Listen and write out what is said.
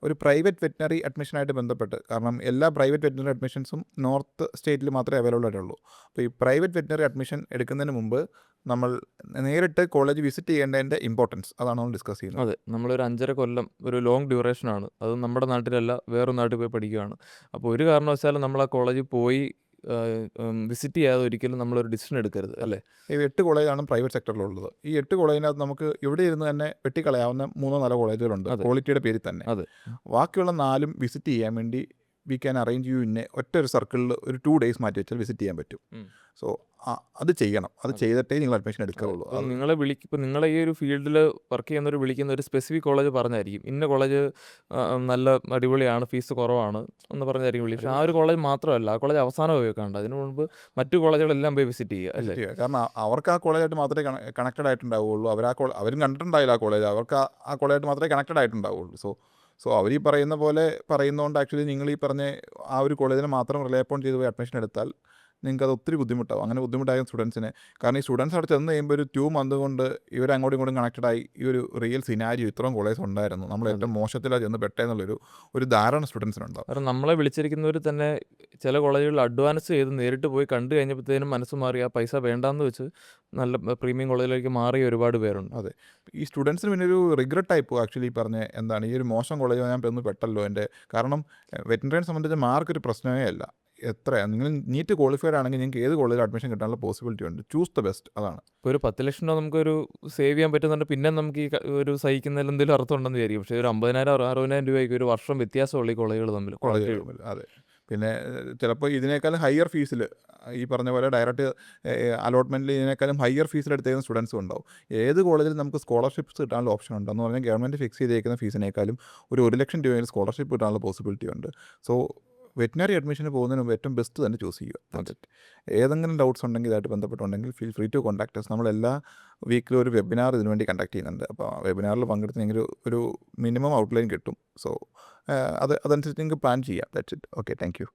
ഒരു private veterinary അഡ്മിഷനായിട്ട് ബന്ധപ്പെട്ട്, കാരണം എല്ലാ പ്രൈവറ്റ് വെറ്റിനറി അഡ്മിഷൻസും നോർത്ത് സ്റ്റേറ്റിൽ മാത്രമേ അവൈലബിൾ ആയിട്ടുള്ളൂ. അപ്പോൾ ഈ പ്രൈവറ്റ് വെറ്റിനറി അഡ്മിഷൻ എടുക്കുന്നതിന് മുമ്പ് നമ്മൾ നേരിട്ട് കോളേജ് വിസിറ്റ് ചെയ്യേണ്ടതിൻ്റെ ഇമ്പോർട്ടൻസ് അതാണ് നമ്മൾ ഡിസ്കസ് ചെയ്യുന്നത്. അതെ, നമ്മളൊരു 5.5 കൊല്ലം ഒരു ലോങ് ഡ്യൂറേഷനാണ്. അത് നമ്മുടെ നാട്ടിലല്ല, വേറൊരു നാട്ടിൽ പോയി പഠിക്കുകയാണ്. അപ്പോൾ ഒരു കാരണവശാലും നമ്മൾ ആ കോളേജിൽ പോയി വിസിറ്റ് ചെയ്യാതെ ഒരിക്കലും നമ്മളൊരു ഡിസിഷൻ എടുക്കരുത്, അല്ലേ? ഈ 8 കോളേജാണ് പ്രൈവറ്റ് സെക്ടറിലുള്ളത്. ഈ 8 കോളേജിനകത്ത് നമുക്ക് ഇവിടെ ഇരുന്ന് തന്നെ വെട്ടിക്കളയാവുന്ന 3-4 കോളേജുകളുണ്ട് അതെ. ക്വാളിറ്റിയുടെ പേരിൽ തന്നെ. അതെ. ബാക്കിയുള്ള 4 വിസിറ്റ് ചെയ്യാൻ വേണ്ടി വി ക്യാൻ അറേഞ്ച് യു ഇന്നെ ഒറ്റ ഒരു സർക്കിളിൽ ഒരു 2 days മാറ്റി വെച്ചാൽ വിസിറ്റ് ചെയ്യാൻ പറ്റും. സോ അത് ചെയ്യണം. അത് ചെയ്തിട്ടേ നിങ്ങൾ അഡ്മിഷൻ എടുക്കാവുള്ളൂ. ഇപ്പം നിങ്ങളെ ഈ ഒരു ഫീൽഡിൽ വർക്ക് ചെയ്യുന്നവർ വിളിക്കുന്ന ഒരു സ്പെസിഫിക് കോളേജ് പറഞ്ഞായിരിക്കും, ഇന്ന കോളേജ് നല്ല അടിപൊളിയാണ്, ഫീസ് കുറവാണ് എന്ന് പറഞ്ഞായിരിക്കും വിളി. പക്ഷേ ആ ഒരു കോളേജ് മാത്രമല്ല, ആ കോളേജ് അവസാനം പോയി വെക്കാണ്ട് അതിന് മുൻപ് മറ്റു കോളേജുകളെല്ലാം പോയി വിസിറ്റ് ചെയ്യുക, അല്ലേ? കാരണം അവർക്ക് ആ കോളേജായിട്ട് മാത്രമേ കണക്റ്റഡ് ആയിട്ടുണ്ടാവുള്ളൂ. അവരും കണ്ടിട്ടുണ്ടാവില്ല ആ കോളേജ്. അവർക്ക് ആ കോളേജായിട്ട് മാത്രമേ കണക്റ്റഡ് ആയിട്ടുണ്ടാവുള്ളൂ. സോ അവർ ഈ പറയുന്ന പോലെ പറയുന്നതുകൊണ്ട് ആക്ച്വലി നിങ്ങൾ ഈ പറഞ്ഞ ആ ഒരു കോളേജിനെ മാത്രം റിലേ അപ്പോൺ ചെയ്ത് പോയി അഡ്മിഷൻ എടുത്താൽ നിങ്ങൾക്കത് ഒത്തിരി ബുദ്ധിമുട്ടാവും. അങ്ങനെ ബുദ്ധിമുട്ടായ സ്റ്റുഡൻസിനെ, കാരണം ഈ സ്റ്റുഡൻസ് അവിടെ ചെന്ന് കഴിയുമ്പോൾ ഒരു 2 month കൊണ്ട് ഇവരങ്ങോട്ടും ഇങ്ങോട്ടും കണക്റ്റഡായി ഈ ഒരു റിയൽ സിനാരിയോ ഇത്രയും കോളേജ് ഉണ്ടായിരുന്നു, നമ്മൾ ഏറ്റവും മോശത്തിലാണ് ചെന്ന് പെട്ടേന്നുള്ളൊരു ധാരണ സ്റ്റുഡൻസിനുണ്ടാവും. കാരണം നമ്മളെ വിളിച്ചിരിക്കുന്നവർ തന്നെ ചില കോളേജുകളിൽ അഡ്വാൻസ് ചെയ്ത് നേരിട്ട് പോയി കണ്ടു കഴിഞ്ഞപ്പോഴത്തേനും മനസ്സ് മാറി ആ പൈസ വേണ്ടാന്ന് വെച്ച് നല്ല പ്രീമിയം കോളേജിലേക്ക് മാറിയ ഒരുപാട് പേരുണ്ട്. അതെ, ഈ സ്റ്റുഡൻസിന് പിന്നെ ഒരു റിഗ്രറ്റ് ആയി പോകും ആക്ച്വലി. പറഞ്ഞ എന്താണ് ഈ ഒരു മോശം കോളേജ് ഞാൻ ഒന്ന് പെട്ടല്ലോ എൻ്റെ. കാരണം വെറ്റിനറിയെ സംബന്ധിച്ച് മാർക്കൊരു പ്രശ്നമേ അല്ല. നിങ്ങൾ നീറ്റ് ക്വാളിഫൈഡ് ആണെങ്കിൽ നിങ്ങൾക്ക് ഏത് കോളേജിൽ അഡ്മിഷൻ കിട്ടാനുള്ള പോസിബിലിറ്റി ഉണ്ട്. Choose the best. അതാണ്. ഇപ്പോൾ ഒരു 10 ലക്ഷം രൂപ നമുക്കൊരു സേവ് ചെയ്യാൻ പറ്റുന്നുണ്ട്, പിന്നെ നമുക്ക് ഈ ഒരു സഹിക്കുന്നതിൽ എന്തെങ്കിലും അർത്ഥം ഉണ്ടെന്ന് വിചാരിക്കും. പക്ഷേ ഒരു 50,000 60,000 രൂപയ്ക്ക് ഒരു വർഷം വ്യത്യാസമുള്ള ഈ കോളേജുകൾ തമ്മിൽ. അതെ, പിന്നെ ചിലപ്പോൾ ഇതിനേക്കാളും ഹയർ ഫീസിൽ ഈ പറഞ്ഞ പോലെ ഡയറക്റ്റ് അലോട്ട്മെൻറ്റിൽ ഇതിനേക്കാളും ഹയർ ഫീസിൽ എടുത്തേക്കുന്ന സ്റ്റുഡൻസും ഉണ്ടാവും. ഏത് കോളേജിൽ നമുക്ക് സ്കോളർഷിപ്പ്സ് കിട്ടാനുള്ള ഓപ്ഷൻ ഉണ്ടെന്ന് പറഞ്ഞാൽ ഗവൺമെൻറ് ഫിക്സ് ചെയ്തേക്കുന്ന ഫീസിനേക്കാളും ഒരു 1 ലക്ഷം രൂപയിൽ സ്കോളർഷിപ്പ് കിട്ടാനുള്ള പോസിബിലിറ്റി ഉണ്ട്. സോ വെറ്റിനറി അഡ്മിഷന് പോകുന്നതിന് മുമ്പ് ഏറ്റവും ബെസ്റ്റ് തന്നെ ചൂസ് ചെയ്യുക. ഏതെങ്കിലും ഡൗട്ട്സ് ഉണ്ടെങ്കിൽ ഇതായിട്ട് ബന്ധപ്പെട്ടുണ്ടെങ്കിൽ feel free to contact us. നമ്മളെല്ലാ വീക്കിലും ഒരു വെബിനാർ ഇതിനു വേണ്ടി കണ്ടക്ട് ചെയ്യുന്നുണ്ട്. അപ്പോൾ വെബിനാറിൽ പങ്കെടുത്തെങ്കിൽ ഒരു മിനിമം ഔട്ട്ലൈൻ കിട്ടും. സോ അതനുസരിച്ച് നിങ്ങൾക്ക് പ്ലാൻ ചെയ്യാം. That's it. Okay, thank you.